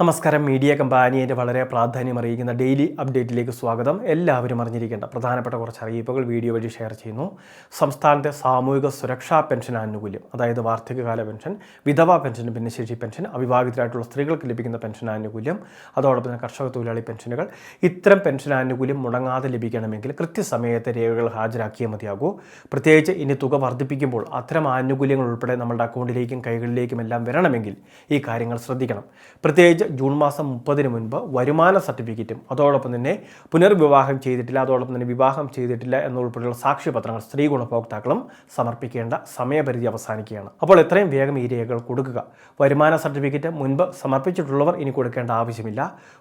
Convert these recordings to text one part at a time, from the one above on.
നമസ്കാരം. മീഡിയ കമ്പാനിയുടെ വളരെ പ്രാധാന്യമറിയിക്കുന്ന ഡെയിലി അപ്ഡേറ്റിലേക്ക് സ്വാഗതം. എല്ലാവരും അറിഞ്ഞിരിക്കേണ്ട പ്രധാനപ്പെട്ട കുറച്ച് അറിയിപ്പുകൾ വീഡിയോ വഴി ഷെയർ ചെയ്യുന്നു. സംസ്ഥാനത്തെ സാമൂഹിക സുരക്ഷാ പെൻഷൻ ആനുകൂല്യം, അതായത് വാർദ്ധക്യകാല പെൻഷൻ, വിധവാ പെൻഷൻ, ഭിന്നശേഷി പെൻഷൻ, അവിവാഹിതരായിട്ടുള്ള സ്ത്രീകൾക്ക് ലഭിക്കുന്ന പെൻഷൻ ആനുകൂല്യം, അതോടൊപ്പം തന്നെ കർഷക തൊഴിലാളി പെൻഷനുകൾ, ഇത്തരം പെൻഷൻ ആനുകൂല്യം മുടങ്ങാതെ ലഭിക്കണമെങ്കിൽ കൃത്യസമയത്തെ രേഖകൾ ഹാജരാക്കിയേ മതിയാകൂ. പ്രത്യേകിച്ച് ഇനി തുക വർദ്ധിപ്പിക്കുമ്പോൾ അത്തരം ആനുകൂല്യങ്ങൾ ഉൾപ്പെടെ നമ്മുടെ അക്കൗണ്ടിലേക്കും കൈകളിലേക്കും എല്ലാം വരണമെങ്കിൽ ഈ കാര്യങ്ങൾ ശ്രദ്ധിക്കണം. പ്രത്യേകിച്ച് ജൂൺ മാസം 30-ന് മുൻപ് വരുമാന സർട്ടിഫിക്കറ്റും അതോടൊപ്പം തന്നെ പുനർവിവാഹം ചെയ്തിട്ടില്ല, അതോടൊപ്പം തന്നെ വിവാഹം ചെയ്തിട്ടില്ല എന്നുൾപ്പെടെയുള്ള സാക്ഷ്യപത്രങ്ങൾ സ്ത്രീ ഗുണഭോക്താക്കളും സമർപ്പിക്കേണ്ട സമയപരിധി അവസാനിക്കുകയാണ്. അപ്പോൾ എത്രയും വേഗം ഈ രേഖകൾ കൊടുക്കുക. വരുമാന സർട്ടിഫിക്കറ്റ് മുൻപ് സമർപ്പിച്ചിട്ടുള്ളവർ ഇനി കൊടുക്കേണ്ട ആവശ്യമില്ല.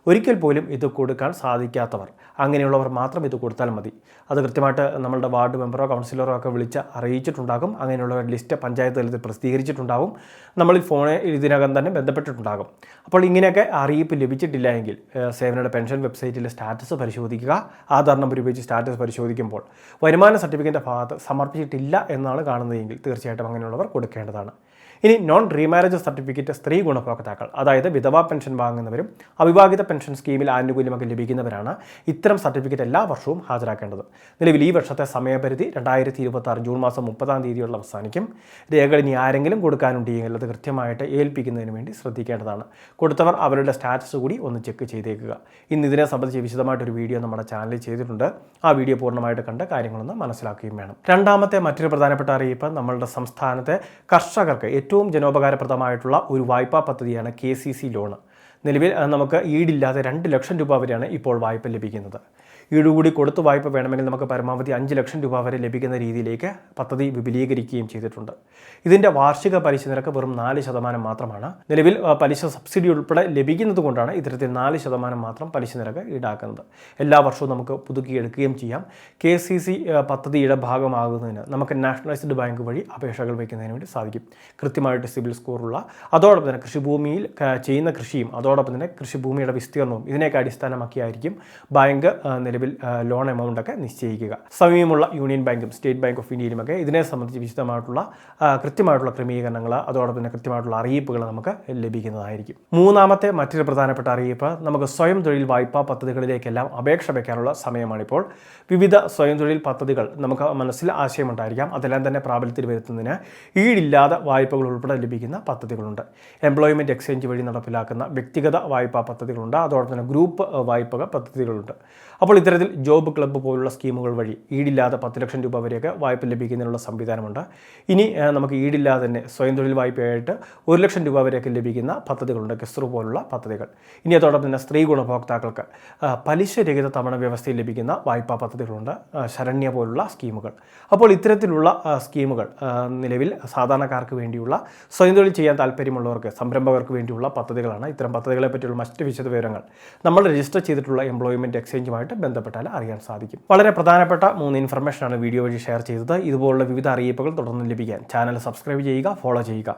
ഒരിക്കൽ പോലും ഇത് കൊടുക്കാൻ സാധിക്കാത്തവർ, അങ്ങനെയുള്ളവർ മാത്രം ഇത് കൊടുത്താൽ മതി. അത് കൃത്യമായിട്ട് നമ്മളുടെ വാർഡ് മെമ്പറോ കൗൺസിലറോ ഒക്കെ വിളിച്ച് അറിയിച്ചിട്ടുണ്ടാകും. അങ്ങനെയുള്ളവരുടെ ലിസ്റ്റ് പഞ്ചായത്ത് തലത്തിൽ പ്രസിദ്ധീകരിച്ചിട്ടുണ്ടാകും. നമ്മളിൽ ഫോണിൽ ഇതിനകം തന്നെ ബന്ധപ്പെട്ടിട്ടുണ്ടാകും. അപ്പോൾ ഇങ്ങനെയൊക്കെ അറിയിപ്പ് ലഭിച്ചിട്ടില്ല എങ്കിൽ സേവനയുടെ പെൻഷൻ വെബ്സൈറ്റിലെ സ്റ്റാറ്റസ് പരിശോധിക്കുക. ആധാർ നമ്പർ ഉപയോഗിച്ച് സ്റ്റാറ്റസ് പരിശോധിക്കുമ്പോൾ വരുമാന സർട്ടിഫിക്കറ്റിൻ്റെ ഭാഗത്ത് സമർപ്പിച്ചിട്ടില്ല എന്നാണ് കാണുന്നതെങ്കിൽ തീർച്ചയായിട്ടും അങ്ങനെയുള്ളവർ കൊടുക്കേണ്ടതാണ്. ഇനി നോൺ റീമാരേജ് സർട്ടിഫിക്കറ്റ് സ്ത്രീ ഗുണഭോക്താക്കൾ, അതായത് വിധവാ പെൻഷൻ വാങ്ങുന്നവരും അവിവാഹിത പെൻഷൻ സ്കീമിൽ ആനുകൂല്യമൊക്കെ ലഭിക്കുന്നവരാണ് ഇത്തരം സർട്ടിഫിക്കറ്റ് എല്ലാ വർഷവും ഹാജരാക്കേണ്ടത്. നിലവിൽ ഈ വർഷത്തെ സമയപരിധി 2026 ജൂൺ മാസം 30-ാം തീയതിയോടെ അവസാനിക്കും. രേഖകൾ ഇനി ആരെങ്കിലും കൊടുക്കാനുണ്ടെങ്കിൽ അത് കൃത്യമായിട്ട് ഏൽപ്പിക്കുന്നതിന് വേണ്ടി ശ്രദ്ധിക്കേണ്ടതാണ്. കൊടുത്തവർ അവരുടെ സ്റ്റാറ്റസ് കൂടി ഒന്ന് ചെക്ക് ചെയ്തേക്കുക. ഇന്ന് ഇതിനെ സംബന്ധിച്ച് വിശദമായിട്ടൊരു വീഡിയോ നമ്മുടെ ചാനലിൽ ചെയ്തിട്ടുണ്ട്. ആ വീഡിയോ പൂർണ്ണമായിട്ട് കണ്ട് കാര്യങ്ങളൊന്ന് മനസ്സിലാക്കുകയും വേണം. രണ്ടാമത്തെ മറ്റൊരു പ്രധാനപ്പെട്ട അറിയിപ്പ്, നമ്മളുടെ സംസ്ഥാനത്തെ കർഷകർക്ക് ഏറ്റവും ജനോപകാരപ്രദമായിട്ടുള്ള ഒരു വായ്പാ പദ്ധതിയാണ് KCC ലോൺ. നിലവിൽ നമുക്ക് ഈടില്ലാതെ 2 ലക്ഷം രൂപ വരെയാണ് ഇപ്പോൾ വായ്പ ലഭിക്കുന്നത്. ഈടുകൂടി കൊടുത്ത് വായ്പ വേണമെങ്കിൽ നമുക്ക് പരമാവധി 5 ലക്ഷം രൂപ വരെ ലഭിക്കുന്ന രീതിയിലേക്ക് പദ്ധതി വിപുലീകരിക്കുകയും ചെയ്തിട്ടുണ്ട്. ഇതിൻ്റെ വാർഷിക പലിശ നിരക്ക് വെറും 4% മാത്രമാണ്. നിലവിൽ പലിശ സബ്സിഡി ഉൾപ്പെടെ ലഭിക്കുന്നത് കൊണ്ടാണ് ഇത്തരത്തിൽ 4% മാത്രം പലിശ നിരക്ക് ഈടാക്കുന്നത്. എല്ലാ വർഷവും നമുക്ക് പുതുക്കിയെടുക്കുകയും ചെയ്യാം. KCC പദ്ധതിയുടെ ഭാഗമാകുന്നതിന് നമുക്ക് നാഷണലൈസ്ഡ് ബാങ്ക് വഴി അപേക്ഷകൾ വയ്ക്കുന്നതിന് വേണ്ടി സാധിക്കും. കൃത്യമായിട്ട് സിബിൽ സ്കോറുള്ള, അതോടൊപ്പം തന്നെ കൃഷിഭൂമിയിൽ ചെയ്യുന്ന കൃഷിയും അതോടൊപ്പം തന്നെ കൃഷിഭൂമിയുടെ വിസ്തീർണവും ഇതിനെയൊക്കെ അടിസ്ഥാനമാക്കിയായിരിക്കും ബാങ്ക് നിലവിൽ ലോൺ എമൗണ്ട് ഒക്കെ നിശ്ചയിക്കുക. സമീപമുള്ള യൂണിയൻ ബാങ്കും സ്റ്റേറ്റ് ബാങ്ക് ഓഫ് ഇന്ത്യയിലുമൊക്കെ ഇതിനെ സംബന്ധിച്ച് വിശദമായിട്ടുള്ള കൃത്യമായിട്ടുള്ള ക്രമീകരണങ്ങൾ അതോടൊപ്പം തന്നെ കൃത്യമായിട്ടുള്ള അറിയിപ്പുകൾ നമുക്ക് ലഭിക്കുന്നതായിരിക്കും. മൂന്നാമത്തെ മറ്റൊരു പ്രധാനപ്പെട്ട അറിയിപ്പ്, നമുക്ക് സ്വയം തൊഴിൽ വായ്പാ പദ്ധതികളിലേക്കെല്ലാം അപേക്ഷ വയ്ക്കാനുള്ള സമയമാണിപ്പോൾ. വിവിധ സ്വയം തൊഴിൽ പദ്ധതികൾ നമുക്ക് മനസ്സിൽ ആശയമുണ്ടായിരിക്കാം. അതെല്ലാം തന്നെ പ്രാബല്യത്തിൽ വരുത്തുന്നതിന് ഈടില്ലാതെ വായ്പകൾ ഉൾപ്പെടെ ലഭിക്കുന്ന പദ്ധതികളുണ്ട്. എംപ്ലോയ്മെൻറ്റ് എക്സ്ചേഞ്ച് വഴി നടപ്പിലാക്കുന്ന വ്യക്തിഗത വായ്പാ പദ്ധതികളുണ്ട്. അതോടൊപ്പം തന്നെ ഗ്രൂപ്പ് വായ്പ പദ്ധതികളുണ്ട്. അപ്പോൾ ഇത്തരത്തിൽ ജോബ് ക്ലബ്ബ് പോലുള്ള സ്കീമുകൾ വഴി ഈടില്ലാതെ 10 ലക്ഷം രൂപ വരെയൊക്കെ വായ്പ ലഭിക്കുന്നതിനുള്ള സംവിധാനമുണ്ട്. ഇനി നമുക്ക് ഈടില്ലാതെ തന്നെ സ്വയം തൊഴിൽ വായ്പയായിട്ട് 1 ലക്ഷം രൂപ വരെയൊക്കെ ലഭിക്കുന്ന പദ്ധതികളുണ്ട്, കെസ്റു പോലുള്ള പദ്ധതികൾ. ഇനി അതോടൊപ്പം തന്നെ സ്ത്രീ ഗുണഭോക്താക്കൾക്ക് പലിശരഹിത തവണ വ്യവസ്ഥയിൽ ലഭിക്കുന്ന വായ്പാ പദ്ധതികളുണ്ട്, ശരണ്യ പോലുള്ള സ്കീമുകൾ. അപ്പോൾ ഇത്തരത്തിലുള്ള സ്കീമുകൾ നിലവിൽ സാധാരണക്കാർക്ക് വേണ്ടിയുള്ള സ്വയം തൊഴിൽ ചെയ്യാൻ താല്പര്യമുള്ളവർക്ക്, സംരംഭകർക്ക് വേണ്ടിയുള്ള പദ്ധതികളാണ്. ഇത്തരം പദ്ധതികളെ പറ്റിയുള്ള മറ്റ് വിശദ വിവരങ്ങൾ നമ്മൾ രജിസ്റ്റർ ചെയ്തിട്ടുള്ള എംപ്ലോയ്മെൻറ്റ് എക്സ്ചേഞ്ചുമായിട്ട് ബന്ധപ്പെട്ടാൽ അറിയാൻ സാധിക്കും. വളരെ പ്രധാനപ്പെട്ട 3 ഇൻഫർമേഷനാണ് വീഡിയോ വഴി ഷെയർ ചെയ്തത്. ഇതുപോലുള്ള വിവിധ അറിയിപ്പുകൾ തുടർന്ന് ലഭിക്കാൻ ചാനൽ സബ്സ്ക്രൈബ് ചെയ്യുക, ഫോളോ ചെയ്യുക.